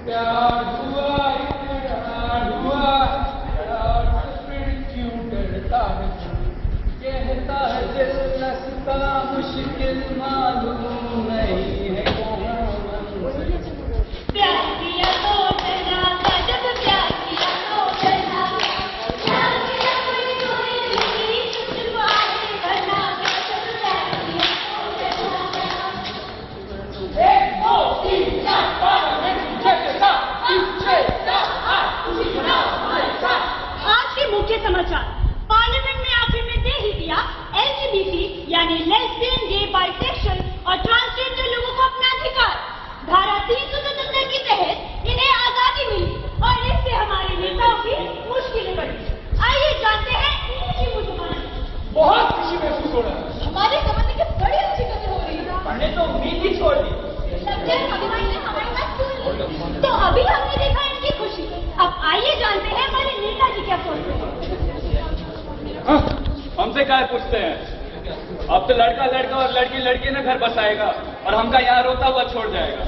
प्यार हुआ इकरार हुआ, प्यार से फिर क्यों डरता है, कहता है दिल रस्ता मुश्किल मालूम नहीं है प्यार किया तो डरना था, जब प्यार किया तो डरना था, प्यार किया कोई नहीं छुपवाए भरना था, जब प्यार किया तो डरना था। 1 2 3 4 5 आज के मुख्य समाचार। पार्लियामेंट में आखिर दे ही दिया LGBT यानी लेस्बियन, गे, बाइसेक्सुअल और ट्रांसजेंडर लोगों को अपना अधिकार। धारा 377 के तहत इन्हें आजादी मिली और इससे हमारे नेताओं की मुश्किलें बढ़ी। आइए जानते हैं इनकी मुसलमान। बहुत खुशी महसूस हो रहा है। हमारे समझ की बड़ी अच्छी कदर हो रही है। मैंने तो उम्मीद ही छोड़ दी। हमारी बात सुन ली। तो अभी हमने देखा इनकी खुशी, अब आइए जानते हैं हमारे नेताजी क्या सोचते हैं। हमसे क्या पूछते हैं? अब तो लड़का लड़का और लड़की लड़की ना घर बसाएगा और हमका यहाँ रोता हुआ छोड़ जाएगा।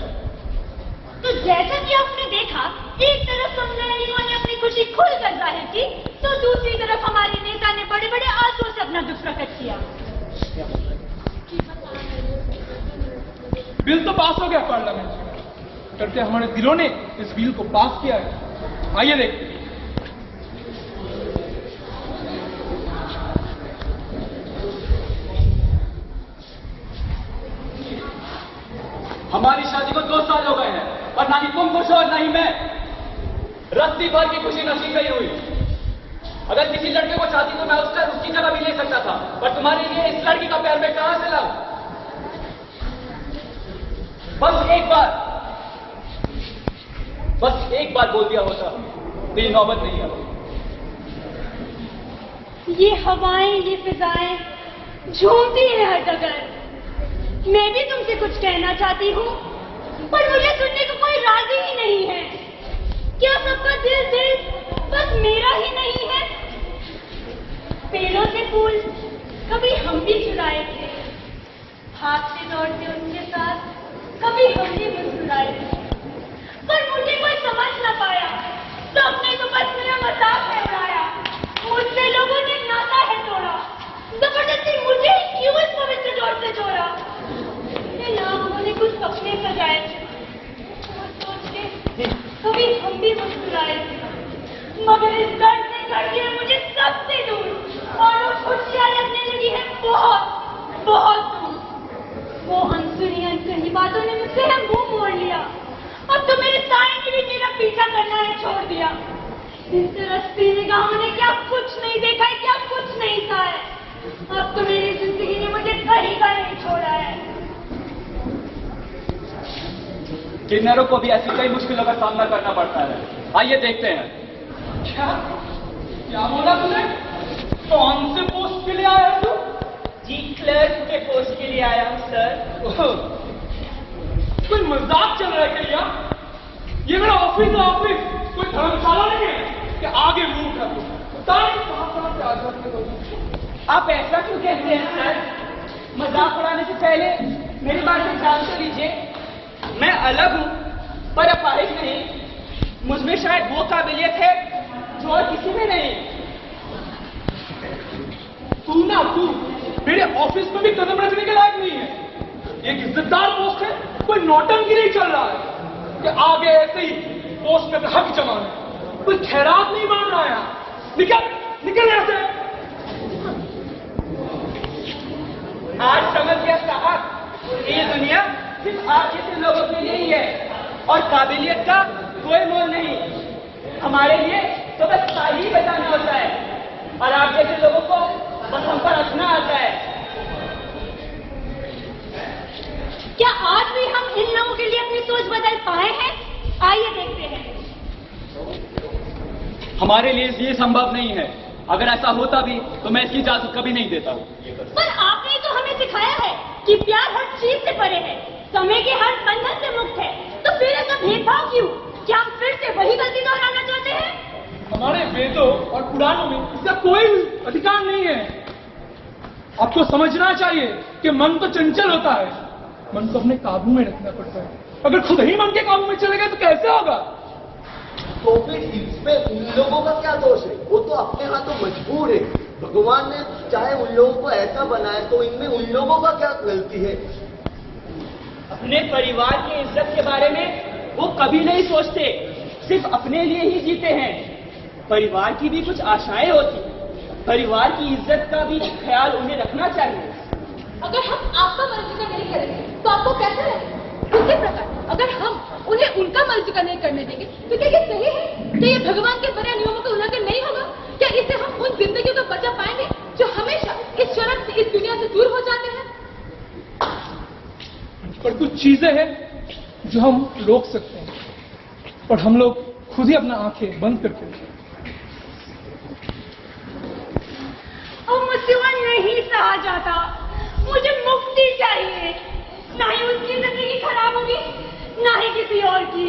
तो जैसा कि आपने देखा, एक तरफ समलैंगिकों ने अपनी खुशी खुलकर जाहिर की, तो दूसरी तरफ हमारे नेता ने बड़े बड़े आंसुओं से अपना दुख प्रकट किया। बिल तो पास हो गया पार्लियामेंट में, करके हमारे दिलों ने इस बिल को पास किया है। आइए देखते हैं। हमारी शादी को 2 साल हो गए हैं और ना ही तुम खुश हो और ना ही मैं। रस्सी भर की खुशी नसीब नहीं हुई। अगर किसी लड़के को चाहती तो मैं उसकी जगह भी ले सकता था, पर तुम्हारे लिए इस लड़की का प्यार मैं कहां से लाऊं? बस एक बार बोल दिया होता तो ये नौबत नहीं है। ये हवाएं, ये फिजाएं झूमती है हर जगह। मैं भी तुमसे कुछ कहना चाहती हूँ, पर मुझे सुनने को कोई राजी ही नहीं है। क्या सबका दिल बस मेरा ही नहीं है? पेड़ों से फूल कभी हम भी चुराए थे, भागते दौड़ते उनके साथ कभी हम भी मुस्कुराए थे, पर मुझे कोई समझ न पाया। सबने तो बस मेरा मजाक है उड़ाया। मुझसे लोगों ने नाता है तोड़ा, जबरदस्ती मुझे क्यों इस पवित्र जोड़ से जोड़ा। उन्होंने कुछ सपने सजाए थे, सोच के कभी हम भी मुस्कुराए थे, मगर इस दर्द ने कर दिया मुझे सबसे दूर और वो खुशियां लगने लगी है बहुत बहुत दूर। वो अनसुनी अनकही बातों ने मुझसे मुंह मोड़ लिया। अब तो मेरे साए ने भी मेरा पीछा करना है छोड़ दिया। इन तरसती निगाहों ने क्या कुछ नहीं देखा है, क्या कुछ नहीं सहा है। अब तो मेरी जिंदगी ने मुझे कहीं का नहीं छोड़ा है। किन्नरों को भी ऐसी कई मुश्किलों का सामना करना पड़ता है। आइए देखते हैं। क्या बोला तूने? कौन से पोस्ट के लिए आया तू? जी क्लर्क के पोस्ट के लिए आया हूँ सर। कोई मजाक चल रहा है क्या? ये मेरा ऑफिस है, ऑफिस कोई धर्मशाला नहीं है कि आगे मुंह कर दो। आप ऐसा क्यों कहते हैं सर? मजाक उड़ाने से पहले मेरी बात को जान तो लीजिए। मैं अलग हूँ पर अपाहिज नहीं। मुझमें शायद वो काबिलियत है जो और किसी में नहीं। तू मेरे ऑफिस में भी कदम रखने के लायक नहीं है। एक इज्जतदार पोस्ट है, कोई नौटंकी नहीं चल रहा है कि आगे ऐसे ही पोस्ट में हक जमाना। कोई खैरात नहीं मांग रहा है। निकल यहाँ से। आज समझ गया साहब, ये दुनिया सिर्फ आप जैसे लोगों के लिए ही है और काबिलियत का कोई मोल नहीं। हमारे लिए तो बस ताली बजाना होता है और आप जैसे लोगों को बस हम पर हंसना आता है। क्या आज भी हम इन लोगों के लिए अपनी सोच बदल पाए हैं? आइए देखते हैं। हमारे लिए ये संभव नहीं है। अगर ऐसा होता भी तो मैं इसकी इजाजत कभी नहीं देता। पर आपने तो हमें सिखाया है कि प्यार हर चीज से परे है, समय के हर बंधन से मुक्त है। तो फिर ऐसा भेदभाव क्यों? क्या हम फिर से वही गलती दोहराना चाहते हैं? हमारे वेदों और पुराणों में इसका कोई अधिकार नहीं है। आपको समझना चाहिए कि मन तो चंचल होता है, मन को अपने काबू में रखना पड़ता है। अगर खुद ही मन के काबू में चले गए तो कैसे होगा? तो फिर इसमें उन लोगों का क्या दोष है? वो तो अपने हाथों मजबूर है। भगवान ने चाहे उन लोगों को ऐसा बनाया तो इनमें उन लोगों का क्या गलती है? अपने परिवार की इज्जत के बारे में वो कभी नहीं सोचते, सिर्फ अपने लिए ही जीते हैं। परिवार की भी कुछ आशाएं होती हैं, परिवार की इज्जत का भी ख्याल उन्हें रखना चाहिए। अगर हम आपका मर्जी का नहीं करेंगे तो आपको कैसे रहेगा? उसी प्रकार अगर हम उन्हें उनका मर्जी का नहीं करने देंगे तो क्या ये सही है? क्या ये भगवान के बड़े नियमों का उल्लंघन नहीं होगा? क्या इससे हम उन जिंदगियों को बचा पाएंगे जो हमेशा इस शर्म से, इस दुनिया से दूर हो जाते हैं? पर कुछ चीजें हैं जो हम रोक सकते हैं, और हम लोग खुद ही अपना आंखें बंद करके और मुझसे वह नहीं सहा जाता। मुझे मुक्ति चाहिए। ना ही उसकी जिंदगी खराब होगी, ना ही किसी और की।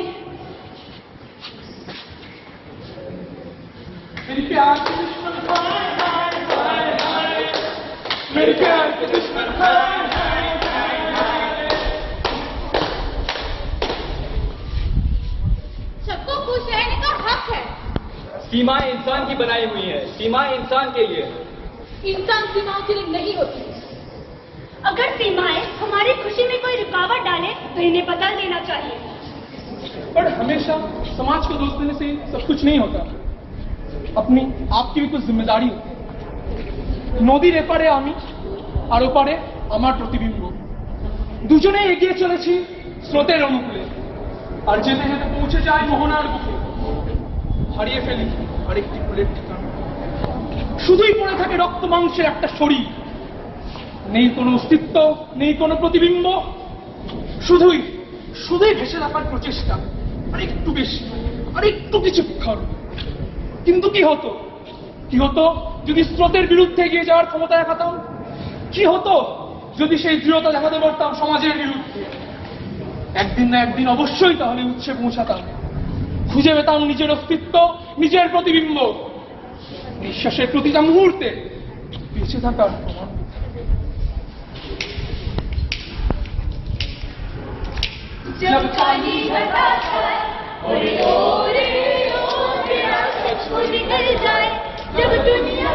मेरी प्यार के दुश्मन हाय हाय हाय हाय, मेरे प्यार के दुश्मन हाय हाय हाय हाय। सबको खुश रहने का हक है। सीमा इंसान की बनाई हुई है, सीमा इंसान के लिए। इंसान सीमाओं के लिए नहीं होती। अगर सीमाएं हमारी खुशी में कोई रुकावट डाले तो इन्हें बदल देना चाहिए। पर हमेशा समाज को दोष देने से सब कुछ नहीं होता। अपनी आपकी भी कुछ जिम्मेदारी होती है। নদীর এপারে আমি আর ওপারে আমার প্রতিবিম্ব, দুজনে এগিয়ে চলেছি স্রোতের অনুকূলে, আর যেতে যেতে পৌঁছে যায় মোহনার বুকে। হারিয়ে ফেলি আরেকটি ফুলের ঠিকানা। শুধুই পড়ে থাকে রক্ত মাংসের একটা শরীর, নেই কোনো অস্তিত্ব, নেই কোনো প্রতিবিম্ব, শুধুই শুধুই ভেসে থাকার প্রচেষ্টা, আর একটু বেশি, আর একটু কিছুক্ষণ। কিন্তু কি হতো, কি হতো যদি স্রোতের বিরুদ্ধে এগিয়ে যাওয়ার ক্ষমতা দেখাতাম? কি হতো যদি সেই দৃঢ়তা দেখাতে পারতাম সমাজের বিরুদ্ধে? একদিন না একদিন অবশ্যই তাহলে উৎসে পৌঁছাতাম, খুঁজে পেতাম নিজের অস্তিত্ব, নিজের প্রতিবিম্ব, নিঃশ্বাসের প্রতিটা মুহূর্তে বেঁচে থাকার প্রমাণ। जब खाली हताशा ओरे ओरे ओ मेरा सच निकल जाए, जब दुनिया